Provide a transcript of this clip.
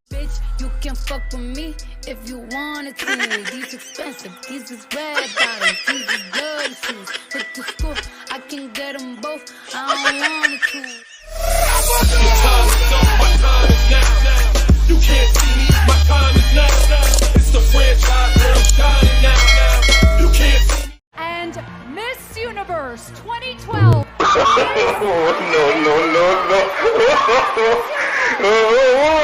Bitch, you can fuck with me if you wanted to. These expensive, these is red bottoms, these is bloody shoes. Hit the school, I can get them both. I don't want to. My time is now. You can't see me, my time is now. It's the franchise where I'm shining now. You can't see me. And Miss Universe 2012. No.